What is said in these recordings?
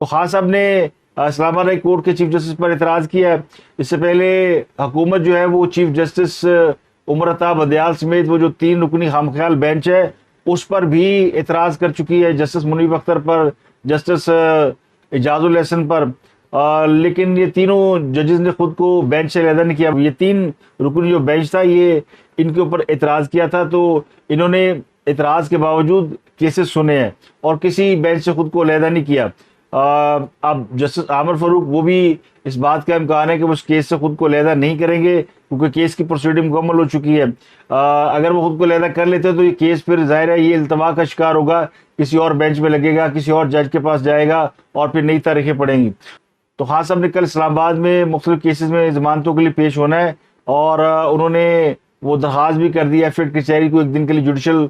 تو خان صاحب نے اسلام آباد ہائی کورٹ کے چیف جسٹس پر اعتراض کیا ہے. اس سے پہلے حکومت جو ہے وہ چیف جسٹس عمر عطا بدیال سمیت وہ جو 3 رکنی خامخیال بینچ ہے اس پر بھی اعتراض کر چکی ہے, جسٹس منیب اختر پر, جسٹس اعجاز الحسن پر. لیکن یہ تینوں ججز نے خود کو بینچ سے علیحدہ نہیں کیا. یہ 3 رکنی جو بینچ تھا یہ ان کے اوپر اعتراض کیا تھا, تو انہوں نے اعتراض کے باوجود کیسز سنے ہیں اور کسی بینچ سے خود کو علیحدہ نہیں کیا. اب جسٹس عامر فاروق وہ بھی اس بات کا امکان ہے کہ وہ اس کیس سے خود کو علیحدہ نہیں کریں گے کیونکہ کیس کی پروسیڈنگ مکمل ہو چکی ہے. اگر وہ خود کو علیحدہ کر لیتے تو یہ کیس پھر ظاہر ہے یہ التوا کا شکار ہوگا, کسی اور بینچ میں لگے گا, کسی اور جج کے پاس جائے گا اور پھر نئی تاریخیں پڑیں گی. تو خان صاحب نے کل اسلام آباد میں مختلف کیسز میں ضمانتوں کے لیے پیش ہونا ہے اور انہوں نے وہ درخواست بھی کر دی ہے فیڈ کچہری کو 1 دن کے لیے جوڈیشل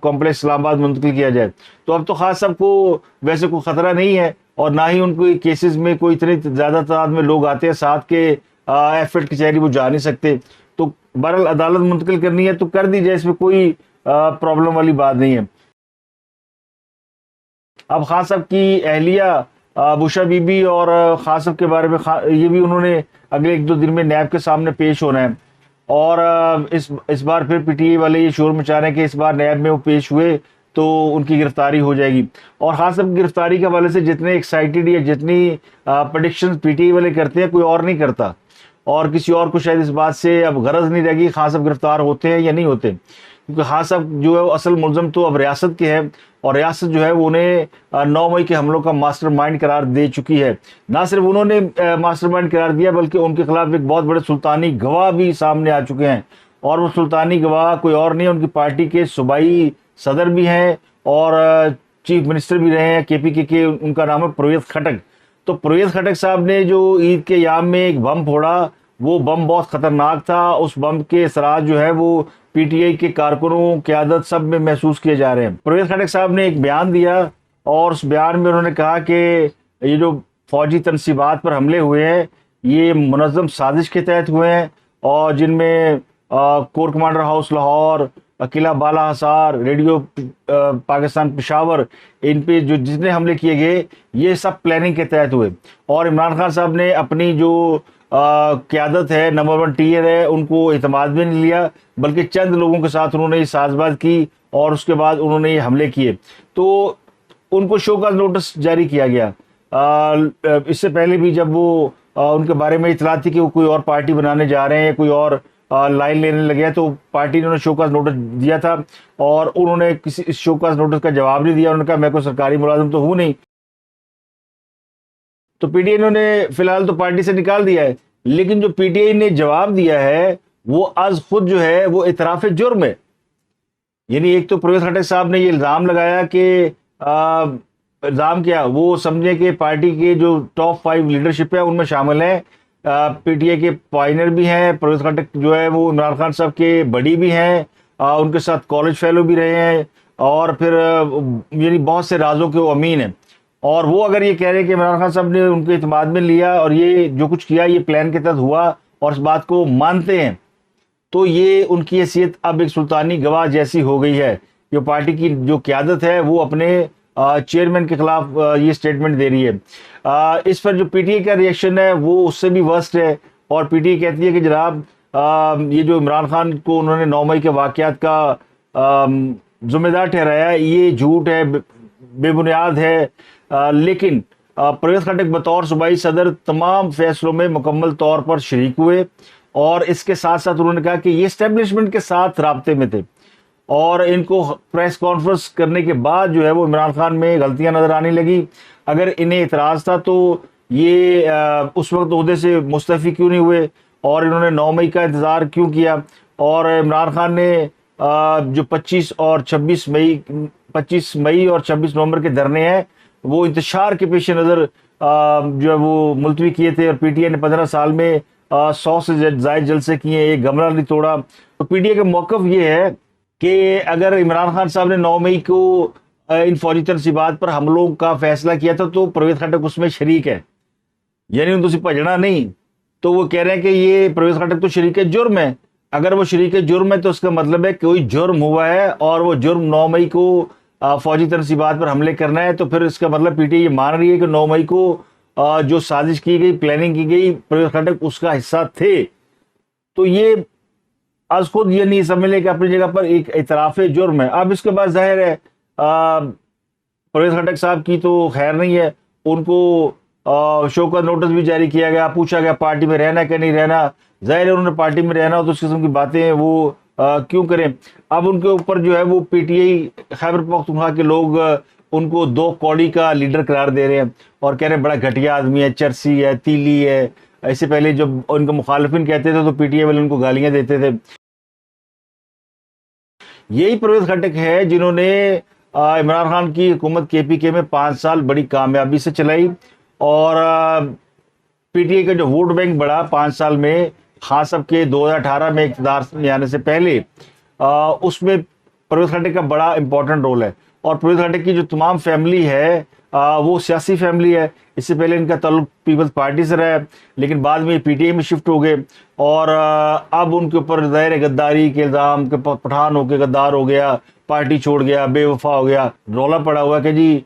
کمپلیکس اسلام آباد منتقل کیا جائے. تو اب تو خان صاحب کو ویسے کوئی خطرہ نہیں ہے اور نہ ہی ان کو کیسز میں کوئی اتنی زیادہ تعداد میں لوگ آتے ہیں ساتھ کے فیڈ کچہری وہ جا نہیں سکتے. تو بہرحال عدالت منتقل کرنی ہے تو کر دی جائے, اس میں کوئی پرابلم والی بات نہیں ہے. اب خان صاحب کی اہلیہ بشرا بی بی اور خان صاحب کے بارے میں یہ بھی انہوں نے اگلے 1-2 دن میں نیب کے سامنے پیش ہونا ہے اور اس بار پھر پی ٹی آئی والے یہ شور مچا رہے ہیں کہ اس بار نیب میں وہ پیش ہوئے تو ان کی گرفتاری ہو جائے گی. اور خان صاحب کی گرفتاری کے حوالے سے جتنے ایکسائٹیڈ یا جتنی پریڈکشن پی ٹی آئی والے کرتے ہیں کوئی اور نہیں کرتا, اور کسی اور کو شاید اس بات سے اب غرض نہیں رہے گی خان صاحب گرفتار ہوتے ہیں یا نہیں ہوتے, کیونکہ خان صاحب جو ہے وہ اصل ملزم تو اب ریاست کے ہیں اور ریاست جو ہے وہ انہیں 9 مئی کے حملوں کا ماسٹر مائنڈ قرار دے چکی ہے. نہ صرف انہوں نے ماسٹر مائنڈ قرار دیا بلکہ ان کے خلاف ایک بہت بڑے سلطانی گواہ بھی سامنے آ چکے ہیں, اور وہ سلطانی گواہ کوئی اور نہیں, ان کی پارٹی کے صوبائی صدر بھی ہیں اور چیف منسٹر بھی رہے ہیں KPK کے, ان کا نام ہے پرویز خٹک. تو پرویز خٹک صاحب نے جو عید کے ایام میں ایک بم پھوڑا وہ بم بہت خطرناک تھا. اس بم کے اثرات جو ہے وہ پی ٹی آئی کے کارکنوں قیادت سب میں محسوس کیے جا رہے ہیں. پرویز خٹک صاحب نے ایک بیان دیا اور اس بیان میں انہوں نے کہا کہ یہ جو فوجی تنصیبات پر حملے ہوئے ہیں یہ منظم سازش کے تحت ہوئے ہیں, اور جن میں کور کمانڈر ہاؤس لاہور, قلعہ بالا حصار, ریڈیو پاکستان پشاور, ان پہ جو جتنے حملے کیے گئے یہ سب پلاننگ کے تحت ہوئے. اور عمران خان صاحب نے اپنی جو قیادت ہے نمبر 1 ٹیئر ہے ان کو اعتماد میں نہیں لیا بلکہ چند لوگوں کے ساتھ انہوں نے یہ ساز باز کی اور اس کے بعد انہوں نے یہ حملے کیے. تو ان کو شو کاز نوٹس جاری کیا گیا. اس سے پہلے بھی جب وہ ان کے بارے میں اطلاع تھی کہ وہ کوئی اور پارٹی بنانے جا رہے ہیں, کوئی اور لائن لینے لگے, تو پارٹی نے انہیں شو کاز نوٹس دیا تھا اور انہوں نے کسی اس شو کاز نوٹس کا جواب نہیں دیا. انہوں نے کہا میں کوئی سرکاری ملازم تو ہوں نہیں. تو پی ٹی آئی نے فی الحال تو پارٹی سے نکال دیا ہے, لیکن جو پی ٹی آئی نے جواب دیا ہے وہ از خود جو ہے وہ اعتراف جرم ہے. یعنی ایک تو پرویز خٹک صاحب نے یہ الزام لگایا کہ الزام کیا, وہ سمجھے کہ پارٹی کے جو ٹاپ 5 لیڈرشپ ہے ان میں شامل ہیں, پی ٹی آئی کے پائنر بھی ہیں, پرویز خٹک جو ہے وہ عمران خان صاحب کے بڑی بھی ہیں, ان کے ساتھ کالج فیلو بھی رہے ہیں, اور پھر یعنی بہت سے رازوں کے وہ امین ہیں. اور وہ اگر یہ کہہ رہے ہیں کہ عمران خان صاحب نے ان کے اعتماد میں لیا اور یہ جو کچھ کیا یہ پلان کے تحت ہوا اور اس بات کو مانتے ہیں, تو یہ ان کی حیثیت اب ایک سلطانی گواہ جیسی ہو گئی ہے. جو پارٹی کی جو قیادت ہے وہ اپنے چیئرمین کے خلاف یہ سٹیٹمنٹ دے رہی ہے. اس پر جو پی ٹی آئی کا ریئیکشن ہے وہ اس سے بھی ورسٹ ہے, اور پی ٹی آئی کہتی ہے کہ جناب یہ جو عمران خان کو انہوں نے 9 مئی کے واقعات کا ذمہ دار ٹھہرایا یہ جھوٹ ہے, بے بنیاد ہے. لیکن پرویز خٹک بطور صوبائی صدر تمام فیصلوں میں مکمل طور پر شریک ہوئے, اور اس کے ساتھ ساتھ انہوں نے کہا کہ یہ اسٹیبلشمنٹ کے ساتھ رابطے میں تھے, اور ان کو پریس کانفرنس کرنے کے بعد جو ہے وہ عمران خان میں غلطیاں نظر آنے لگی. اگر انہیں اعتراض تھا تو یہ اس وقت عہدے سے مستعفی کیوں نہیں ہوئے, اور انہوں نے 9 مئی کا انتظار کیوں کیا, اور عمران خان نے جو 25 مئی اور 26 نومبر کے دھرنے ہیں وہ انتشار کے پیش نظر جو ہے وہ ملتوی کیے تھے, اور پی ٹی آئی نے 15 سال میں 100 سے زائد جلسے کیے, ایک گملہ نہیں توڑا. تو پی ٹی آئی کا موقف یہ ہے کہ اگر عمران خان صاحب نے 9 مئی کو ان فوجی تنصیبات پر حملوں کا فیصلہ کیا تھا تو پرویز خٹک اس میں شریک ہے, یعنی ان سے بھجنا نہیں. تو وہ کہہ رہے ہیں کہ یہ پرویز خٹک تو شریک جرم ہے. اگر وہ شریک جرم ہے تو اس کا مطلب ہے کہ کوئی جرم ہوا ہے, اور وہ جرم 9 مئی کو فوجی تنصیبات پر حملے کرنا ہے، تو پھر اس کا مطلب پی ٹی آئی یہ مان رہی ہے کہ 9 مئی کو جو سازش کی گئی، پلاننگ کی گئی، پرویز خٹک اس کا حصہ تھے. تو یہ از خود یہ نہیں سمجھ لے کہ اپنی جگہ پر ایک اعتراف جرم ہے. اب اس کے بعد ظاہر ہے پرویز خٹک صاحب کی تو خیر نہیں ہے، ان کو شو کا نوٹس بھی جاری کیا گیا، پوچھا گیا پارٹی میں رہنا کہ نہیں رہنا. ظاہر ہے انہوں نے پارٹی میں رہنا ہو تو اس قسم کی باتیں وہ کیوں کریں. اب ان کے اوپر جو ہے وہ P T I Khyber Pakhtunkhwa کے لوگ ان کو 2 کوڑی کا لیڈر قرار دے رہے ہیں اور کہہ رہے ہیں بڑا گھٹیا آدمی ہے، چرسی ہے، تیلی ہے. اس سے پہلے جب ان کو مخالفین کہتے تھے تو پی ٹی آئی والے ان کو گالیاں دیتے تھے. یہی پرویز خٹک ہے جنہوں نے عمران خان کی حکومت کے پی کے میں 5 سال بڑی کامیابی سے چلائی، اور پی ٹی آئی کا جو ووٹ بینک بڑھا 5 سال میں، خان صاحب کے 2018 میں اقتدار میں آنے سے پہلے، اس میں پرویز خٹک کا بڑا امپورٹنٹ رول ہے. اور پرویز خٹک کی جو تمام فیملی ہے وہ سیاسی فیملی ہے. اس سے پہلے ان کا تعلق پیپلز پارٹی سے رہا ہے، لیکن بعد میں پی ٹی آئی میں شفٹ ہو گئے، اور اب ان کے اوپر ظاہر غداری کے الزام کہ پٹھان ہو کے غدار ہو گیا، پارٹی چھوڑ گیا، بے وفا ہو گیا. رولا پڑا ہوا کہ جی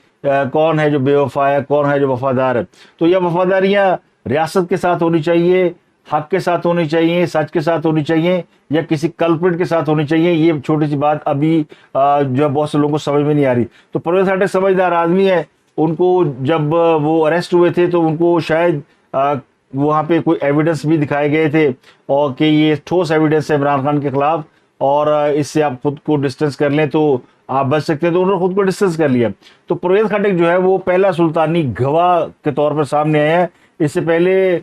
کون ہے جو بے وفا ہے، کون ہے جو وفادار ہے. تو یہ وفاداریاں ریاست کے ساتھ ہونی چاہیے، حق کے ساتھ ہونی چاہیے، سچ کے ساتھ ہونی چاہیے، یا کسی کلپریٹ کے ساتھ ہونی چاہیے. یہ چھوٹی سی بات ابھی جو ہے بہت سے لوگوں کو سمجھ میں نہیں آ رہی. تو پرویز خٹک سمجھدار آدمی ہے. ان کو جب وہ اریسٹ ہوئے تھے تو ان کو شاید وہاں پہ کوئی ایویڈنس بھی دکھائے گئے تھے، اور کہ یہ ٹھوس ایویڈنس ہے عمران خان کے خلاف، اور اس سے آپ خود کو ڈسٹنس کر لیں تو آپ بچ سکتے ہیں. تو انہوں نے خود کو ڈسٹنس کر لیا. تو پرویز خٹک جو ہے وہ پہلا سلطانی گواہ کے طور پر سامنے آیا ہے. اس سے پہلے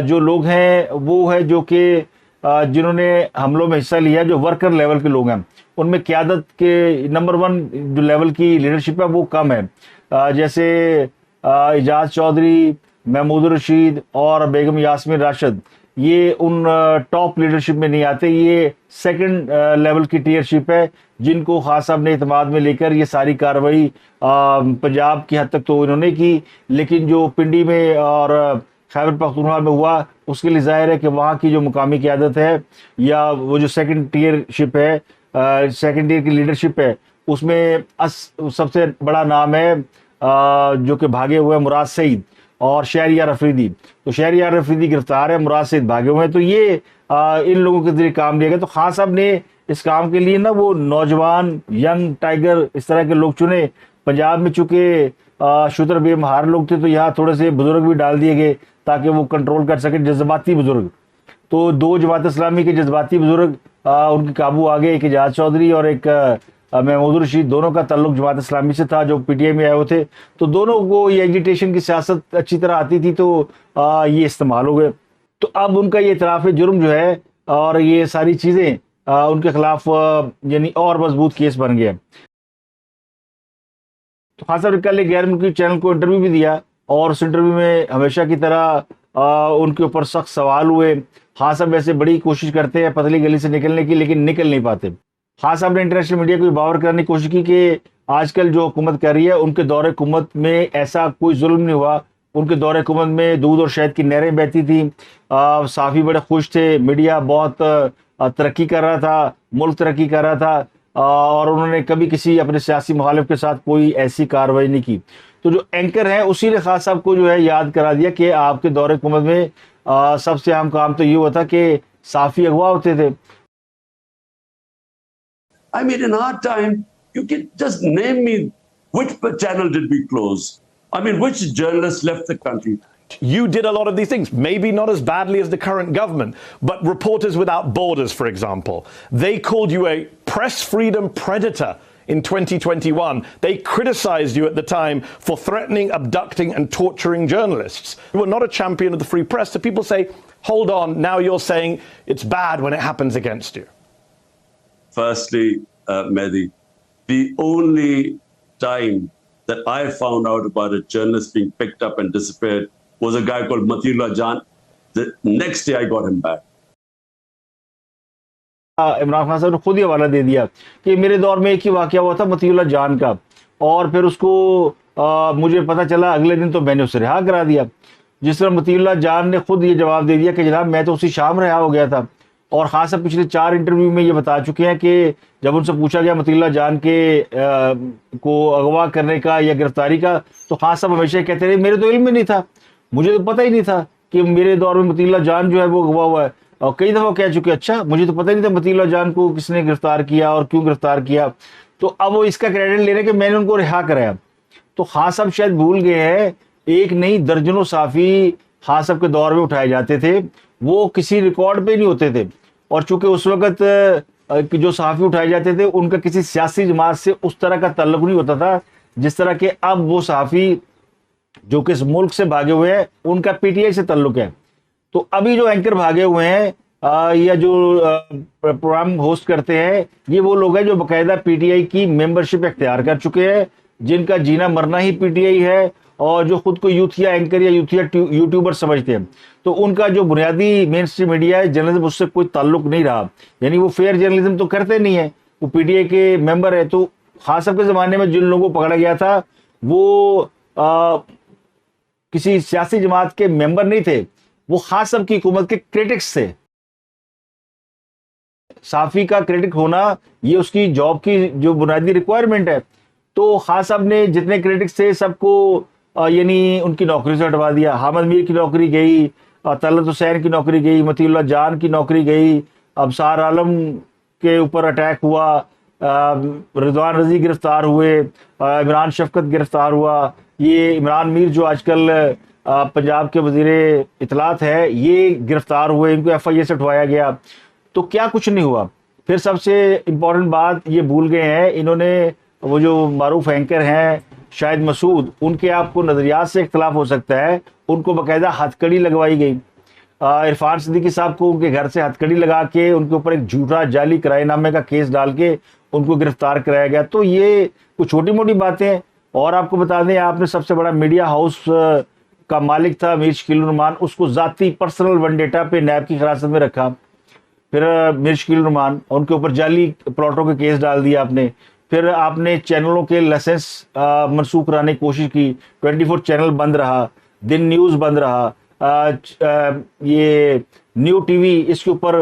جو لوگ ہیں وہ ہے جو کہ جنہوں نے حملوں میں حصہ لیا، جو ورکر لیول کے لوگ ہیں، ان میں قیادت کے نمبر 1 جو لیول کی لیڈرشپ ہے وہ کم ہے. جیسے اعجاز چودھری، محمود الرشید اور بیگم یاسمین راشد، یہ ان ٹاپ لیڈرشپ میں نہیں آتے. یہ سیکنڈ لیول کی ٹیئرشپ ہے جن کو خان صاحب نے اعتماد میں لے کر یہ ساری کارروائی پنجاب کی حد تک تو انہوں نے کی، لیکن جو پنڈی میں اور خیبر پختونخوا میں ہوا اس کے لیے ظاہر ہے کہ وہاں کی جو مقامی قیادت ہے، یا وہ جو سیکنڈ ٹیئر شپ ہے، سیکنڈ ٹیئر کی لیڈرشپ ہے، اس میں سب سے بڑا نام ہے جو کہ بھاگے ہوئے مراد سعید اور شہریار افریدی. تو شہریار افریدی گرفتار ہے، مراد سعید بھاگے ہوئے ہیں. تو یہ ان لوگوں کے ذریعے کام لیا گیا. تو خان صاحب نے اس کام کے لیے نا وہ نوجوان ینگ ٹائیگر اس طرح کے لوگ چنے. پنجاب میں چونکہ شتر بے مہار لوگ تھے تو یہاں تھوڑے سے بزرگ بھی ڈال دیے گئے تاکہ وہ کنٹرول کر سکیں، جذباتی بزرگ. تو 2 جماعت اسلامی کے جذباتی بزرگ ان کے قابو آ گئے، ایک اعجاز چودھری اور ایک محمود الرشید. دونوں کا تعلق جماعت اسلامی سے تھا جو پی ٹی آئی میں آئے ہوئے تھے. تو دونوں کو یہ ایجیٹیشن کی سیاست اچھی طرح آتی تھی، تو یہ استعمال ہو گئے. تو اب ان کا یہ اعتراف جرم جو ہے اور یہ ساری چیزیں ان کے خلاف یعنی اور مضبوط کیس بن گیا. تو خان صاحب نے کل ایک غیر ملکی چینل کو انٹرویو بھی دیا، اور اس انٹرویو میں ہمیشہ کی طرح ان کے اوپر سخت سوال ہوئے. خان صاحب ویسے بڑی کوشش کرتے ہیں پتلی گلی سے نکلنے کی، لیکن نکل نہیں پاتے. خان صاحب نے انٹرنیشنل میڈیا کو باور کرنے کی کوشش کی کہ آج کل جو حکومت کر رہی ہے ان کے دور حکومت میں ایسا کوئی ظلم نہیں ہوا. ان کے دور حکومت میں دودھ اور شہد کی نہریں بہتی تھیں، صحافی بڑے خوش تھے، میڈیا بہت ترقی کر رہا تھا، ملک ترقی کر رہا تھا، اور انہوں نے کبھی کسی اپنے سیاسی مخالف کے ساتھ کوئی ایسی کارروائی نہیں کی. تو جو اینکر ہیں اسی نے خان صاحب کو جو ہے یاد کرا دیا کہ آپ کے دور حکومت میں سب سے اہم کام تو یہ ہوا تھا کہ صحافی اغوا ہوتے تھے. I mean, in our time, you can just name me which channel did we close? I mean, which journalists left the country? You did a lot of these things, maybe not as badly as the current government, but Reporters Without Borders, for example, they called you a press freedom predator in 2021. They criticized you at the time for threatening, abducting, and torturing journalists. You were not a champion of the free press, so people say, hold on, now you're saying it's bad when it happens against you. Firstly, Mehdi, the only time that I found out about a journalist being picked up and disappeared was a guy called Matiullah Jan. The next day I got him back. Imran Khan صاحب نے خود ہی حوالہ دے دیا کہ میرے دور میں ایک ہی واقعہ ہوا تھا مطیع جان کا، اور پھر اس کو مجھے پتا چلا اگلے دن تو میں نے اسے رہا کرا دیا. جس طرح مطیع جان نے خود یہ جواب دے دیا کہ جناب میں تو اسی شام رہا ہو گیا تھا. اور خان صاحب پچھلے 4 انٹرویو میں یہ بتا چکے ہیں کہ جب ان سے پوچھا گیا مطیع اللہ جان کے کو اغوا کرنے کا یا گرفتاری کا، تو خان صاحب ہمیشہ کہتے رہے میرے تو علم میں نہیں تھا، مجھے تو پتہ ہی نہیں تھا کہ میرے دور میں مطیع اللہ جان جو ہے وہ اغوا ہوا ہے. اور کئی دفعہ کہہ چکے اچھا مجھے تو پتہ ہی نہیں تھا مطیع اللہ جان کو کس نے گرفتار کیا اور کیوں گرفتار کیا. تو اب وہ اس کا کریڈٹ لے رہے کہ میں نے ان کو رہا کرایا. تو خان صاحب شاید بھول گئے ہیں ایک نہیں درجنوں صحافی خان صاحب کے دور میں اٹھائے جاتے تھے، وہ کسی ریکارڈ پہ نہیں ہوتے تھے. اور چونکہ اس وقت جو صحافی اٹھائے جاتے تھے ان کا کسی سیاسی جماعت سے اس طرح کا تعلق نہیں ہوتا تھا جس طرح کہ اب وہ صحافی جو کہ اس ملک سے بھاگے ہوئے ہیں ان کا پی ٹی آئی سے تعلق ہے. تو ابھی جو اینکر بھاگے ہوئے ہیں یا جو پروگرام ہوسٹ کرتے ہیں یہ وہ لوگ ہیں جو باقاعدہ پی ٹی آئی کی ممبرشپ اختیار کر چکے ہیں، جن کا جینا مرنا ہی پی ٹی آئی ہے، اور جو خود کو یوتھیا اینکر یا یوتھیا یوٹیوبر سمجھتے ہیں. تو ان کا جو بنیادی مین اسٹریم میڈیا ہے جرنلزم اس سے کوئی تعلق نہیں رہا، یعنی وہ فیئر جرنلزم تو کرتے نہیں ہیں، وہ پی ٹی آئی کے ممبر ہے. تو خان صاحب کے زمانے میں جن لوگوں کو پکڑا گیا تھا وہ کسی سیاسی جماعت کے ممبر نہیں تھے، وہ خان صاحب کی حکومت کے کریٹکس تھے. صحافی کا کریٹک ہونا یہ اس کی جاب کی جو بنیادی ریکوائرمنٹ ہے. تو خان صاحب نے جتنے کریٹکس تھے سب کو یعنی ان کی نوکری سے ہٹوا دیا. حامد میر کی نوکری گئی، طلعت حسین کی نوکری گئی، مطیع اللہ جان کی نوکری گئی، ابصار عالم کے اوپر اٹیک ہوا، رضوان رضی گرفتار ہوئے، عمران شفقت گرفتار ہوا، یہ عمران میر جو آج کل پنجاب کے وزیر اطلاعات ہے یہ گرفتار ہوئے، ان کو ایف آئی اے سے اٹھوایا گیا. تو کیا کچھ نہیں ہوا. پھر سب سے امپورٹنٹ بات یہ بھول گئے ہیں انہوں نے، وہ جو معروف اینکر ہیں شاہد مسعود، ان کے آپ کو نظریات سے اختلاف ہو سکتا ہے، ان کو باقاعدہ ہتھ کڑی لگوائی گئی. عرفان صدیقی صاحب کو ان کے گھر سے ہتھ کڑی لگا کے ان کے اوپر ایک جھوٹا جعلی کرائے نامے کا کیس ڈال کے ان کو گرفتار کرایا گیا. تو یہ کچھ چھوٹی موٹی باتیں. اور آپ کو بتا دیں آپ نے سب سے بڑا میڈیا ہاؤس کا مالک تھا میر شکیل الرحمان، اس کو ذاتی پرسنل ونڈیٹا پہ نیب کی حراست میں رکھا. پھر میر شکیل الرحمان ان کے اوپر جعلی پلاٹوں کے کیس ڈال دیا آپ نے. پھر آپ نے چینلوں کے لائسنس منسوخ کرانے کی کوشش کی، 24 چینل بند رہا، دن نیوز بند رہا، یہ نیو ٹی وی اس کے اوپر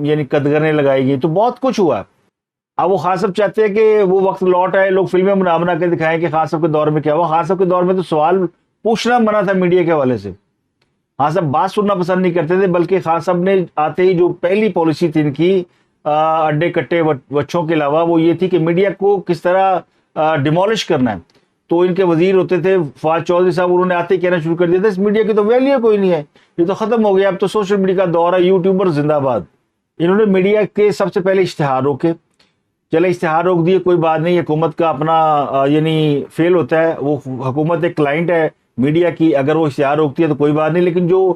یعنی قدغنیں لگائی گئی. تو بہت کچھ ہوا. اب وہ خان صاحب چاہتے ہیں کہ وہ وقت لوٹ آئے، لوگ فلمیں بنا کے دکھائیں کہ خان صاحب کے دور میں کیا ہوا. خان صاحب کے دور میں تو سوال پوچھنا منع تھا میڈیا کے حوالے سے. خان صاحب بات سننا پسند نہیں کرتے تھے، بلکہ خان صاحب نے آتے ہی جو پہلی پالیسی تھی ان کی اڈے کٹے وچھوں کے علاوہ وہ یہ تھی کہ میڈیا کو کس طرح ڈیمولش کرنا ہے. تو ان کے وزیر ہوتے تھے فواد چودھری صاحب، انہوں نے آتے ہی کہنا شروع کر دیا تھا اس میڈیا کی تو ویلیو کوئی نہیں ہے، یہ تو ختم ہو گیا، اب تو سوشل میڈیا کا دور ہے، یوٹیوبر زندہ باد. انہوں نے میڈیا کے سب سے پہلے اشتہار روکے. چلے اشتہار روک دیے کوئی بات نہیں، حکومت کا اپنا یعنی فیل ہوتا ہے، وہ حکومت ایک کلائنٹ ہے میڈیا کی، اگر وہ اشتہار روکتی ہے تو کوئی بات نہیں. لیکن جو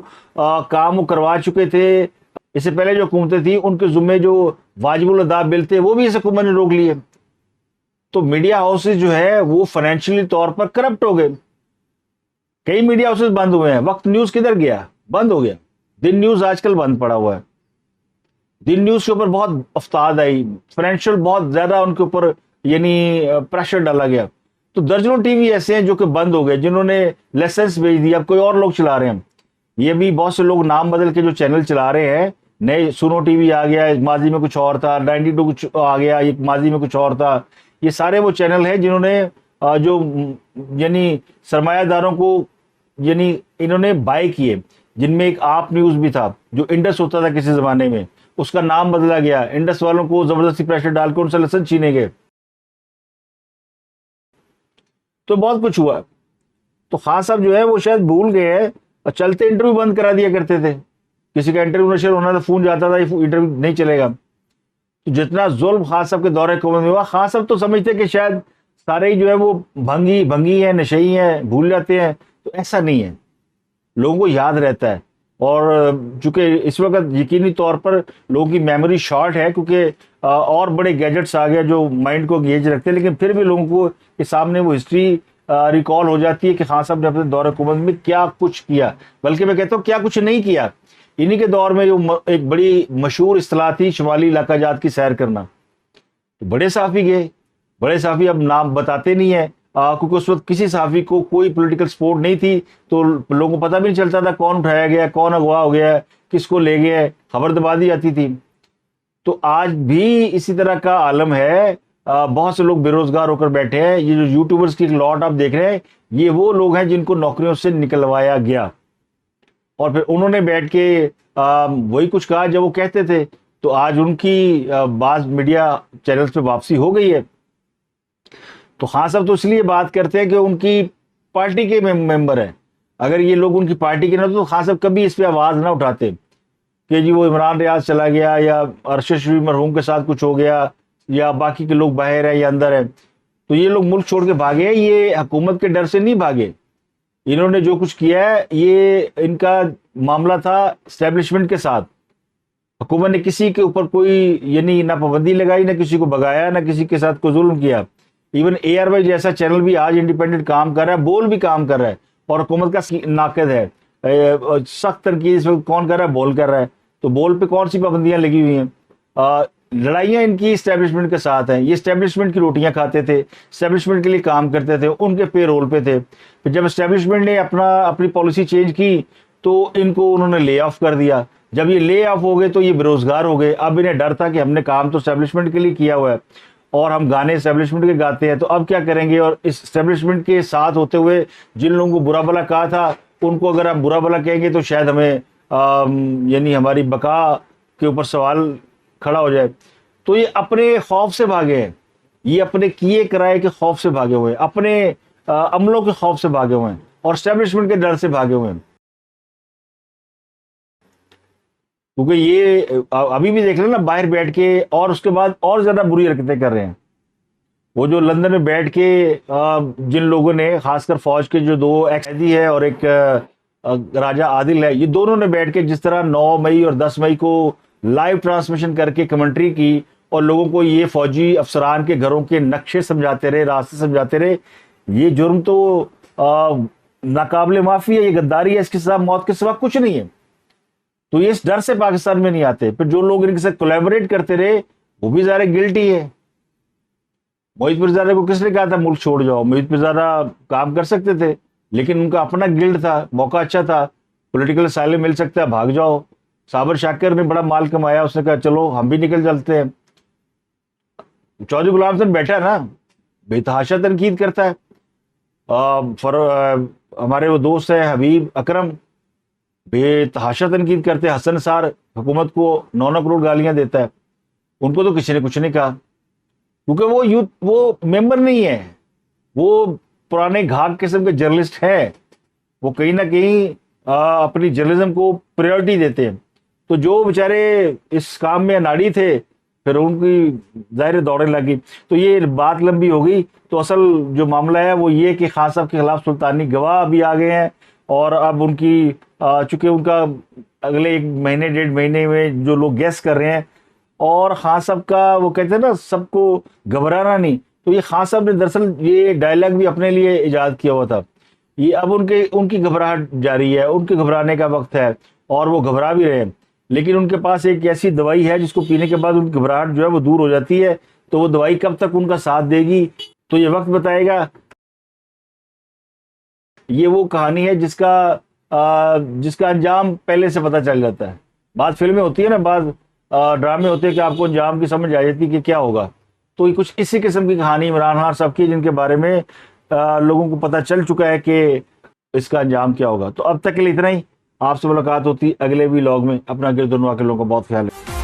کام وہ کروا چکے تھے اس سے پہلے جو حکومتیں تھیں ان کے ذمے جو واجب الادا بل تھے وہ بھی اس حکومت نے روک لیے. تو میڈیا ہاؤسز جو ہے وہ فائنینشلی طور پر کرپٹ ہو گئے. کئی میڈیا ہاؤسز بند ہوئے ہیں. وقت نیوز کدھر گیا؟ بند ہو گیا. دن نیوز آج کل بند پڑا ہوا ہے. دن نیوز کے اوپر بہت افتاد آئی، فائنینشیل بہت زیادہ ان کے اوپر یعنی پریشر ڈالا گیا. تو درجنوں ٹی وی ایسے ہیں جو کہ بند ہو گئے، جنہوں نے لائسنس بھیج دیا، اب کوئی اور لوگ چلا رہے ہیں. یہ بھی بہت سے لوگ نام بدل کے جو چینل چلا رہے ہیں، نئے سنو ٹی وی آ گیا، ماضی میں کچھ اور تھا، 92 کچھ آ گیا، یہ ماضی میں کچھ اور تھا. یہ سارے وہ چینل ہیں جنہوں نے جو یعنی سرمایہ داروں کو یعنی انہوں نے بائی کیے، جن میں ایک آپ نیوز بھی تھا جو انڈس ہوتا تھا کسی زمانے میں، اس کا نام بدلا گیا، انڈس والوں کو زبردستی پریشر ڈال کے ان سے لائسنس چھینے گئے. تو بہت کچھ ہوا. تو خان صاحب جو ہے وہ شاید بھول گئے ہیں، اور چلتے انٹرویو بند کرا دیا کرتے تھے. کسی کا انٹرویو نشر ہونا تھا فون جاتا تھا انٹرویو نہیں چلے گا. تو جتنا ظلم خان صاحب کے دور حکومت میں ہوا، خان صاحب تو سمجھتے کہ شاید سارے ہی جو ہے وہ بھنگی ہیں، نشئی ہیں، بھول جاتے ہیں. تو ایسا نہیں ہے، لوگوں کو یاد رہتا ہے. اور چونکہ اس وقت یقینی طور پر لوگوں کی میموری شارٹ ہے، کیونکہ اور بڑے گیجٹس آ گئے جو مائنڈ کو گیج رکھتے ہیں، لیکن پھر بھی لوگوں کو کے سامنے وہ ہسٹری ریکال ہو جاتی ہے کہ خان صاحب نے اپنے دور حکومت میں کیا کچھ کیا. بلکہ میں کہتا ہوں کیا کچھ نہیں کیا. انہی کے دور میں جو ایک بڑی مشہور اصطلاح تھی شمالی علاقہ جات کی سیر کرنا، بڑے صحافی گئے. بڑے صحافی اب نام بتاتے نہیں ہیں، کیونکہ اس وقت کسی صحافی کو کوئی پولیٹیکل سپورٹ نہیں تھی، تو لوگوں کو پتہ بھی نہیں چلتا تھا کون اٹھایا گیا، کون اغوا ہو گیا، کس کو لے گیا، خبر دبا دی جاتی تھی. تو آج بھی اسی طرح کا عالم ہے. بہت سے لوگ بے روزگار ہو کر بیٹھے ہیں. یہ جو یوٹیوبرز کی لاٹ آپ دیکھ رہے ہیں, یہ وہ لوگ ہیں جن کو نوکریوں سے نکلوایا گیا, اور پھر انہوں نے بیٹھ کے وہی کچھ کہا جب وہ کہتے تھے. تو آج ان کی بعض میڈیا چینلز پہ واپسی ہو گئی ہے. تو خان صاحب تو اس لیے بات کرتے ہیں کہ ان کی پارٹی کے ممبر ہیں. اگر یہ لوگ ان کی پارٹی کے نہ تو خان صاحب کبھی اس پہ آواز نہ اٹھاتے کہ جی وہ عمران ریاض چلا گیا, یا ارشد شریف مرحوم کے ساتھ کچھ ہو گیا, یا باقی کے لوگ باہر ہیں یا اندر ہیں. تو یہ لوگ ملک چھوڑ کے بھاگے ہیں, یہ حکومت کے ڈر سے نہیں بھاگے. انہوں نے جو کچھ کیا ہے یہ ان کا معاملہ تھا اسٹیبلشمنٹ کے ساتھ. حکومت نے کسی کے اوپر کوئی یعنی نہ پابندی لگائی, نہ کسی کو بگایا, نہ کسی کے ساتھ کوئی ظلم کیا. ایون اے آر وائی جیسا چینل بھی آج انڈیپینڈنٹ کام کر رہا ہے, بول بھی کام کر رہا ہے, اور حکومت کا ناقد ہے. سخت تنقید اس وقت کون کر رہا ہے؟ بول کر رہا ہے. تو بول پہ کون سی پابندیاں لگی ہوئی ہیں؟ لڑائیاں ان کی اسٹیبلشمنٹ کے ساتھ ہیں. یہ اسٹیبلشمنٹ کی روٹیاں کھاتے تھے, اسٹیبلشمنٹ کے لیے کام کرتے تھے, ان کے پے رول پہ تھے. پھر جب اسٹیبلشمنٹ نے اپنی پالیسی چینج کی تو ان کو انہوں نے لے آف کر دیا. جب یہ لے آف ہو گئے تو یہ بے روزگار ہو گئے. اب انہیں ڈر تھا کہ ہم نے کام تو اسٹیبلشمنٹ کے لیے کیا ہوا ہے, اور ہم گانے اسٹیبلشمنٹ کے گاتے ہیں, تو اب کیا کریں گے؟ اور اس اسٹیبلشمنٹ کے ساتھ ہوتے ہوئے جن لوگوں کو برا بھلا کہا تھا, ان کو اگر آپ برا بھلا کہیں گے تو شاید ہمیں یعنی ہماری بقا کے اوپر سوال کھڑا ہو جائے. تو یہ اپنے خوف سے بھاگے ہیں, یہ اپنے کیے کرائے کے خوف سے بھاگے ہوئے ہیں, اپنے عملوں کے خوف سے بھاگے ہوئے ہیں, اور اسٹیبلشمنٹ کے ڈر سے بھاگے ہوئے ہیں. کیونکہ یہ ابھی بھی دیکھ لیں نا, باہر بیٹھ کے, اور اس کے بعد اور زیادہ بری حرکتیں کر رہے ہیں. وہ جو لندن میں بیٹھ کے جن لوگوں نے, خاص کر فوج کے جو 2 قیدی ہے اور ایک راجہ عادل ہے, یہ دونوں نے بیٹھ کے جس طرح 9 مئی اور 10 مئی کو لائیو ٹرانسمیشن کر کے کمنٹری کی, اور لوگوں کو یہ فوجی افسران کے گھروں کے نقشے سمجھاتے رہے, راستے سمجھاتے رہے, یہ جرم تو ناقابل معافی ہے, یہ غداری ہے, اس کے ساتھ موت کے سوا کچھ نہیں ہے. تو یہ اس ڈر سے پاکستان میں نہیں آتے. پھر جو لوگ ان کے ساتھ کولیبوریٹ کرتے رہے وہ بھی ظاہر گلٹی ہے. محیط مرزا کو کس نے کہا تھا ملک چھوڑ جاؤ؟ محیط مرزا کام کر سکتے تھے, لیکن ان کا اپنا گلڈ تھا, موقع اچھا تھا, پولیٹیکل اسائلم مل سکتا ہے, بھاگ جاؤ. صابر شاکر نے بڑا مال کمایا, اس نے کہا چلو ہم بھی نکل چلتے ہیں. چودھری غلام حسن بیٹھا ہے نا, بے تحاشا تنقید کرتا ہے. ہمارے وہ دوست ہیں حبیب اکرم, بے تحاشا تنقید کرتے ہیں. حسن سار حکومت کو 9 کروڑ گالیاں دیتا ہے, ان کو تو کسی نے کچھ نہیں کہا, کیونکہ وہ ممبر نہیں ہے, وہ پرانے گھاگ قسم کے جرنلسٹ ہیں. وہ کہیں نہ کہیں اپنی جرنلزم کو پریورٹی دیتے ہیں. تو جو بیچارے اس کام میں اناڑی تھے, پھر ان کی ظاہر دوڑیں لگی. تو یہ بات لمبی ہو گئی. تو اصل جو معاملہ ہے وہ یہ کہ خان صاحب کے خلاف سلطانی گواہ بھی آ گئے ہیں, اور اب ان کی چونکہ ان کا اگلے 1 مہینے 1.5 مہینے میں جو لوگ گیس کر رہے ہیں, اور خان صاحب کا وہ کہتے ہیں نا سب کو گھبرانا نہیں, تو یہ خان صاحب نے دراصل یہ ڈائلاگ بھی اپنے لیے ایجاد کیا ہوا تھا. یہ اب ان کی گھبراہٹ جاری ہے, ان کے گھبرانے کا وقت ہے, اور وہ گھبرا بھی رہے ہیں. لیکن ان کے پاس ایک ایسی دوائی ہے جس کو پینے کے بعد ان کی گھبراہٹ جو ہے وہ دور ہو جاتی ہے. تو وہ دوائی کب تک ان کا ساتھ دے گی تو یہ وقت بتائے گا. یہ وہ کہانی ہے جس کا انجام پہلے سے پتہ چل جاتا ہے. بعض فلمیں ہوتی ہیں نا, بعض ڈرامے ہوتے ہیں کہ آپ کو انجام کی سمجھ آ جاتی کہ کیا ہوگا. تو یہ کچھ اسی قسم کی کہانی عمران خان صاحب کی, جن کے بارے میں لوگوں کو پتہ چل چکا ہے کہ اس کا انجام کیا ہوگا. تو اب تک کے لیے اتنا ہی. آپ سے ملاقات ہوتی اگلے ولاگ میں. اپنا گرد و نواح کے لوگوں کا بہت خیال ہے.